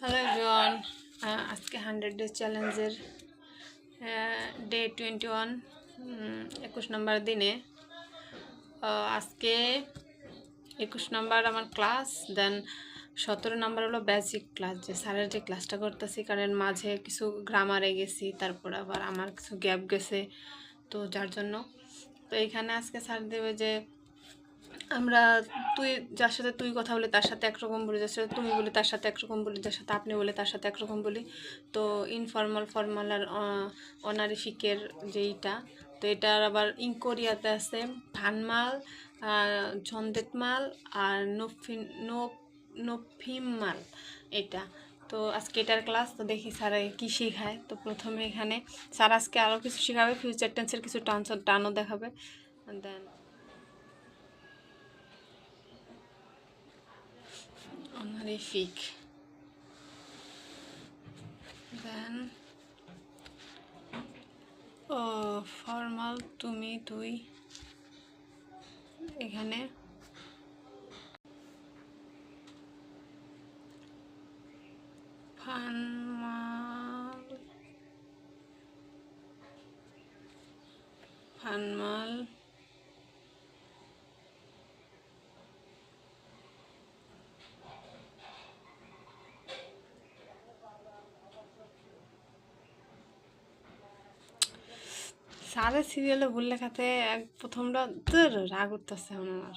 Hello everyone, আজকে 100 days চ্যালেঞ্জের day 21 21 নম্বর দিনে। আজকে 21 নম্বর আমার ক্লাস, দেন 17 নম্বর হলো বেসিক ক্লাস, যে স্যারের যে ক্লাসটা করতেছি, কারণ মাঝে কিছু গ্রামারে গেছি, তারপর আবার আমার কিছু গ্যাপ গেছে, তো যার জন্য তো এইখানে আজকে স্যার দেবে যে আমরা তুই যার সাথে তুই কথা বলি তার সাথে একরকম বলি, যার সাথে তুমি বলি তার সাথে একরকম বলি, যার সাথে আপনি বলি তার সাথে একরকম বলি। তো ইনফর্মাল, ফর্মাল আর অনারিফিকের যেইটা, তো এটার আবার ইনকোরিয়াতে আছে ভানমাল, ঝন্দেতমাল আর নফিমাল এটা। তো আজকে এটার ক্লাস, তো দেখি স্যার কী শেখায়। তো প্রথমে এখানে স্যার আজকে আরও কিছু শেখাবে, ফিউচার টেন্সের কিছু টানও দেখাবে। দেন honorific, then ফর্মাল তুমি তুই, এখানে ফানমাল ফানমাল সারের সিরিয়ালে ভুল লেখাতে প্রথমটা রাগ উঠতেছে আমার।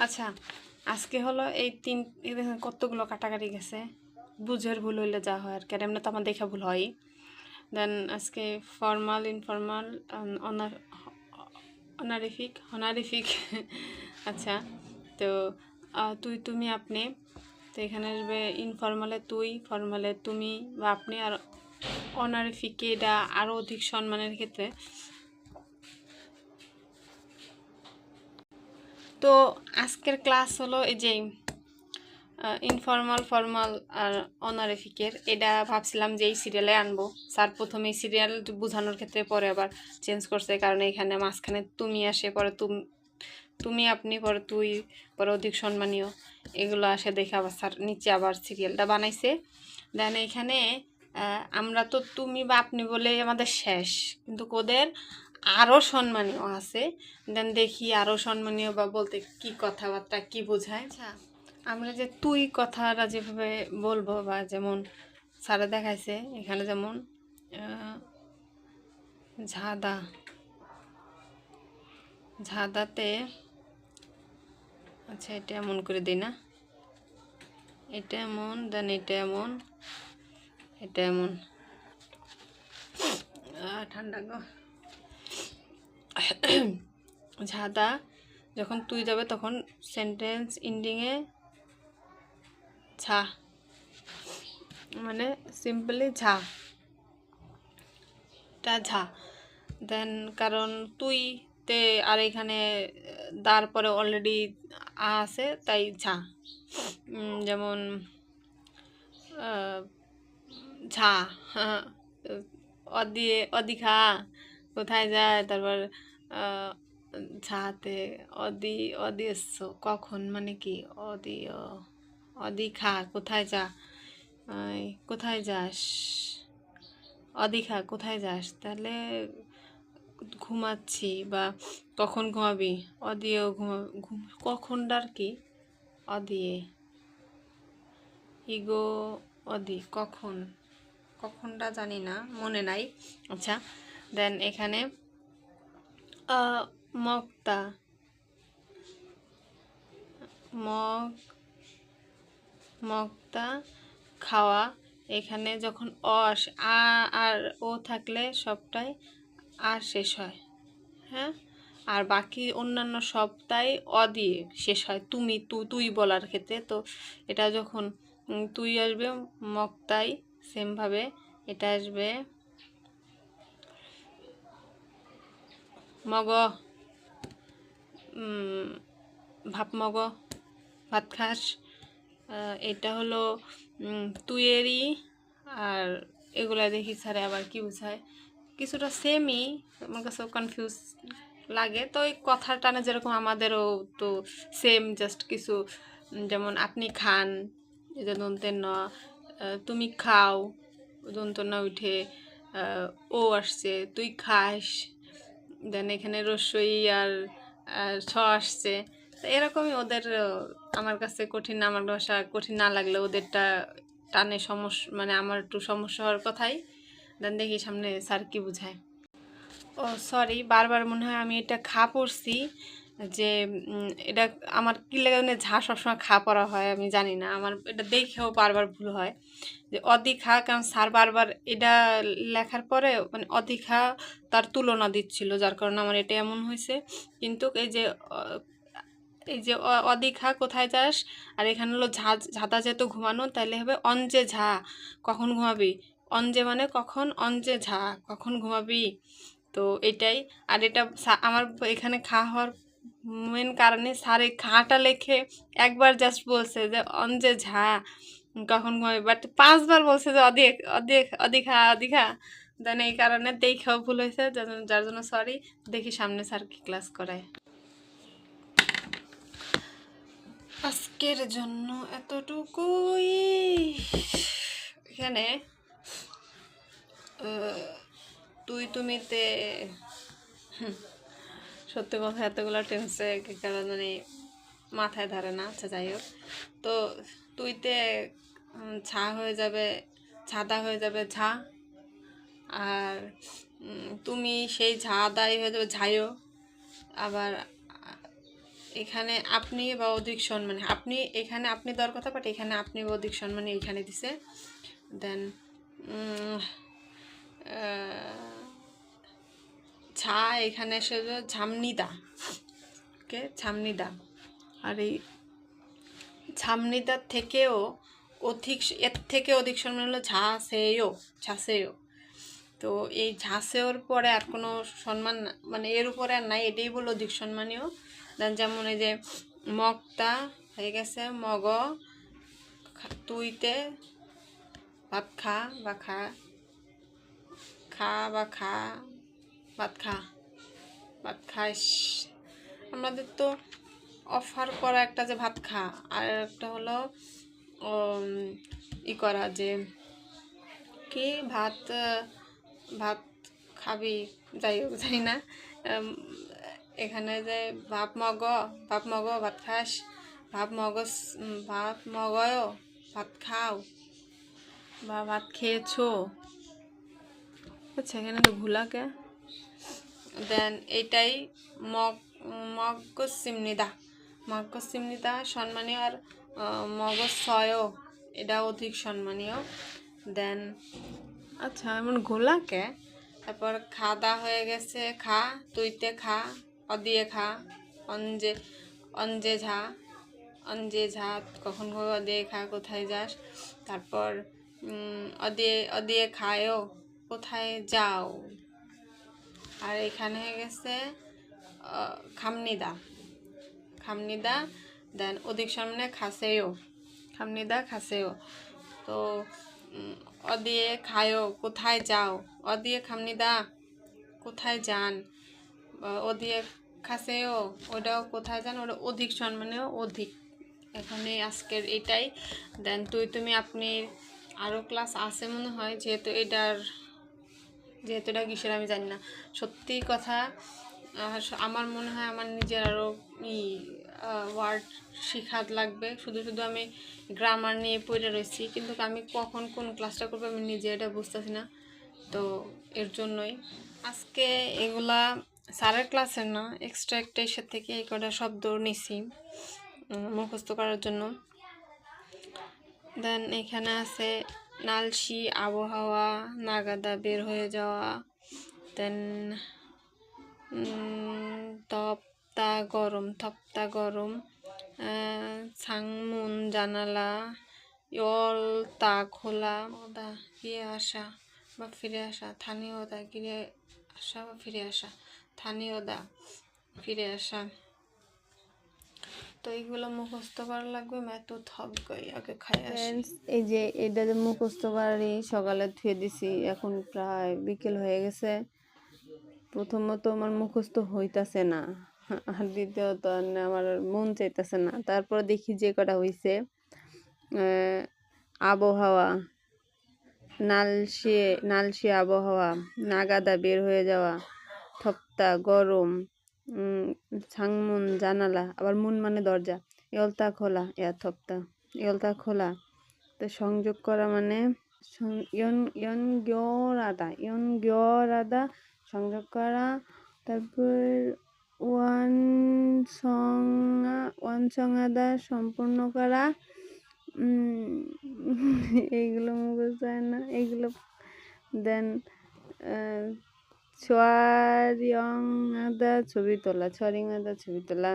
আচ্ছা, আজকে হলো এই দেখেন কতগুলো কাটাকাটি গেছে, বুঝের ভুল হইলে যা হয় আর কি, এমনি তো আমার দেখা ভুল হয়। দেন আজকে ফর্মাল, ইনফর্মাল, অনারিফিক আচ্ছা, তো তুই তুমি আপনি, তো এখানে আসবে ইনফর্মালে তুই, ফর্মালে তুমি বা আপনি, আর অনারিফিকে এটা আরও অধিক সম্মানের ক্ষেত্রে। তো আজকের ক্লাস হলো এই যে ইনফর্মাল, ফর্মাল আর অনারিফিকের। এটা ভাবছিলাম যে এই সিরিয়ালে আনবো, স্যার প্রথমে এই সিরিয়াল বোঝানোর ক্ষেত্রে পরে আবার চেঞ্জ করছে, কারণ এখানে মাঝখানে তুমি আসে, পরে তুমি আপনি, পরে তুই, পরে অধিক সম্মানীয়, এগুলো আসে দেখে আবার স্যার নিচে আবার সিরিয়ালটা বানাইছে। দেন এখানে আমরা তো তুমি বা আপনি বলে আমাদের শেষ, কিন্তু ওদের আরও সম্মানীয় আছে। দেন দেখি আরও সম্মানীয় বা বলতে কি কথাবার্তা কি বোঝায়। আচ্ছা, আমরা যে তুই কথাটা যেভাবে বলবো, বা যেমন স্যারে দেখাইছে এখানে, যেমন ঝাদাতে, আচ্ছা এটা এমন করে দিই না, এটা এমন, দেন এটা এমন, এটা এমন, ঠান্ডা গো। ঝাদা যখন তুই যাবে তখন সেন্টেন্স এন্ডিংয়ে ঝা, মানে সিম্পলি ঝা, টা ঝা। দেন কারণ তুই তে আর এখানে তারপরে অলরেডি আছে, তাই ঝা। যেমন ঝা, অদিখা কোথায় যায়, তারপর ঝাতে অদিস্য কখন, মানে কি অদিখা কোথায় যা, কোথায় যাস, অদিখা কোথায় যাস, তাহলে ঘুমাচ্ছি, বা কখন ঘুমাবি, অদিও কখনটার কি, অদিয়ে ইগো, অদি কখনটা জানি না, মনে নাই। আচ্ছা, দেন এখানে মগতা, মগতা খাওয়া, এখানে যখন আসে আর ও থাকলে সবটাই আর শেষ হয়, হ্যাঁ, আর বাকি অন্যান্য সবটাই দিয়ে শেষ হয় তুমি তুই বলার ক্ষেত্রে। তো এটা যখন তুই আসবে মগতাই, সেমভাবে এটা আসবে মগ, মগ, ভাত খাস, এটা হলো তুইয়েরই। আর এগুলা দেখি স্যারে আবার কি বোঝায়, কিছুটা সেমই, আমার কাছেও কনফিউজ লাগে। তো ওই কথার টানে যেরকম আমাদেরও তো সেম, জাস্ট কিছু, যেমন আপনি খান, এই যে দন্তের ন, তুমি খাও, দন্তের ন উঠে ও আসছে, তুই খাস। দেন এখানে রস্বই আর ছ আসছে। তো এরকমই ওদের আমার কাছে কঠিন, আমার ভাষা কঠিন না লাগলে ওদেরটা টানে সমস্যা, মানে আমার একটু সমস্যা হওয়ার কথাই। দেন দেখি সামনে স্যার কি বুঝায়। ও সরি, বারবার মনে হয় আমি এটা খা পড়ছি, যে এটা আমার কি লাগে ঝা সবসময় খা পড়া হয়, আমি জানি না, আমার এটা দেখেও বারবার ভুল হয় যে অধিখা, কারণ স্যার বারবার এটা লেখার পরে মানে অধিখা তার তুলনা দিচ্ছিল, যার কারণে আমার এটা এমন হয়েছে। কিন্তু অধিখা কোথায় যাস, আর এখানে হলো ঝাঁদা যেহেতু ঘুমানো, তাইলে হবে অঞ্জে ঝা, কখন ঘুমাবি, অঞ্জে মানে কখন, অঞ্জে ঝা কখন ঘুমাবি। তো এটাই। আর এটা আমার এখানে খা হওয়ার মেন কারণে স্যার এই খাটা লেখে একবার জাস্ট বলছে যে অঞ্জে ঝা কখন ঘুমাবি, বাট 5বার বলছে যে অধিক অধিক অধিখা অধিখা। দেন এই কারণে দেখেও ভুল হয়েছে, যার জন্য সরি। দেখি সামনে স্যার কি ক্লাস করায়। আজকের জন্য এতটুকুই। এখানে তুই তুমিতে সত্যি কথা এতগুলো টেন্সে কারণ মানে মাথায় ধরে না। আচ্ছা যাই হোক, তো তুইতে ছা হয়ে যাবে, ছাদা হয়ে যাবে ঝা, আর তুমি সেই ঝা আদায় হয়ে যাবে ঝাইও। আবার এখানে আপনি বা অধিক সম্মানে, আপনি এখানে আপনি দেওয়ার কথা, বাট এখানে আপনি বা অধিক সম্মানে এখানে দিছে। দেন ছা এখানে এসে ঝামনিদা, ওকে ঝামনিদা। আর এই ঝামনিদার থেকেও অধিক, এর থেকে অধিক সম্মান হলো ঝাঁসেও, ঝাঁসেও। তো এই ঝাঁসেওর পরে আর কোনো সম্মান মানে এর উপরে আর নাই, এটাই বললো অধিক সম্মানীয়। দেন যেমন এই যে মগটা হয়ে গেছে মগ, তুইতে ভাত খা বা খা, খা বা খা, ভাত খা, ভাত খাইস। আমাদের তো অফার করা একটা যে ভাত খা, আর একটা হলো ই করা যে কি ভাত, ভাত খাবি, যাই হোক জানি না। এখানে যে ভাত মগ, ভাত মগ ভাত খাস, ভাত মগজ, ভাত মগয় ভাত খাও, বা ভাত খেয়েছো। আচ্ছা এখানে তো ভুলাকে। দেন এইটাই মগ, মগজ সিমনিদা, মগজ সিমনিদা সম্মানীয়। আর মগজ ছয়ও, এটা অধিক সম্মানীয়। দেন আচ্ছা এমন ঘোলাকে। তারপর খাদা হয়ে গেছে খা, তুইতে খা, অদিয়ে খা, অঞ্জে, অঞ্জে ঝা, অঞ্জে ঝা কখন ঘুমাবি, অদিয়ে খা কোথায় যাস। তারপর অদিয়ে অদিয়ে খায়ও, কোথায় যাও। আর এখানে হয়ে গেছে খামনিদা, খামনিদা। দেন অধিক সম্মানে খাসেও, খামনিদা খাসেও। তো অদিয়ে খায়ও, কোথায় যাও, অদিয়ে খামনিদা কোথায় যান, অদিয়ে খাসেও ওটাও কোথায় যান, ওটা অধিক সম্মানেও অধিক। এখানে আজকের এটাই। দেন তুই তুমি আপনি আরও ক্লাস আছে মনে হয়, যেহেতু এটা কিসের আমি জানি না। সত্যি কথা আমার মনে হয় আমার নিজের আরও ওয়ার্ড শেখার লাগবে। শুধু শুধু আমি গ্রামার নিয়ে পড়ে রয়েছি, কিন্তু আমি কখন কোন ক্লাসটা করবো আমি নিজে এটা বুঝতেছি না। তো এর জন্যই আজকে এগুলা স্যারের ক্লাসের না, এক্সট্রা একটা এসের থেকে এই কটা শব্দ নিছি মুখস্থ করার জন্য। দেন এখানে আছে নালসি, আবহাওয়া, নাগাদা বের হয়ে যাওয়া। দেন তপ্তা গরম, তপ্তা গরম, ছাংমুন জানালা, ইয়ল তা খোলা, ওদা গিয়ে আসা বা ফিরে আসা, স্থানীয় ওদা গিয়ে আসা বা ফিরে আসা, স্থানীয় ওদা ফিরে আসা। তো এইগুলো মুখস্থ করা লাগবে। मैं तो थक गई, আগে খাই আসি। এই যে এটা যে মুখস্থ করারই সকালে ধুয়ে দিছি, এখন প্রায় বিকেল হয়ে গেছে। প্রথমত আমার মুখস্থ হইতাছে না, আর দ্বিতীয়ত আমার মন চাইতেছে না। তারপর দেখি যে কটা হইছে আহ, আবহাওয়া, নালসে আবহাওয়া, নাগাদা বের হয়ে যাওয়া, থপ্তা গরম, উম, ছাংমুন জানালা, আবার মুন মানে দরজা, ইয়লতা খোলা, থপ্তা ইয়লতা খোলা। তো সংযোগ করা মানে ইয়ন সংযোগ করা। তারপর ওয়ান সঙ্গাদা সম্পূর্ণ করা। এইগুলো মুখস্থ হয় না এইগুলো। দেন ছোয়ারিয়ংদা ছবি তোলা, ছবি তোলা।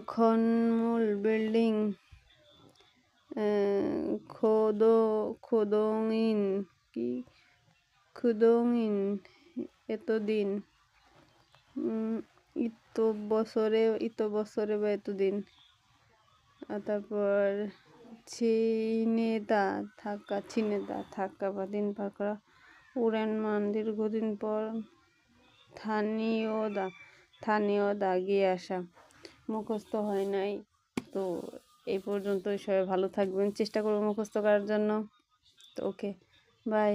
খনমূল বিল্ডিং, খোদংইন কি খুদংইন এতদিন, ইত বছরে বা এতদিন। তারপর থাকা বা দিন পার করা। উড়েন মান দীর্ঘদিন পর। স্থানীয়দা গিয়ে আসা। মুখস্থ হয় নাই। তো এই পর্যন্তই, সবাই ভালো থাকবেন, চেষ্টা করবো মুখস্থ করার জন্য। তো ওকে, বাই।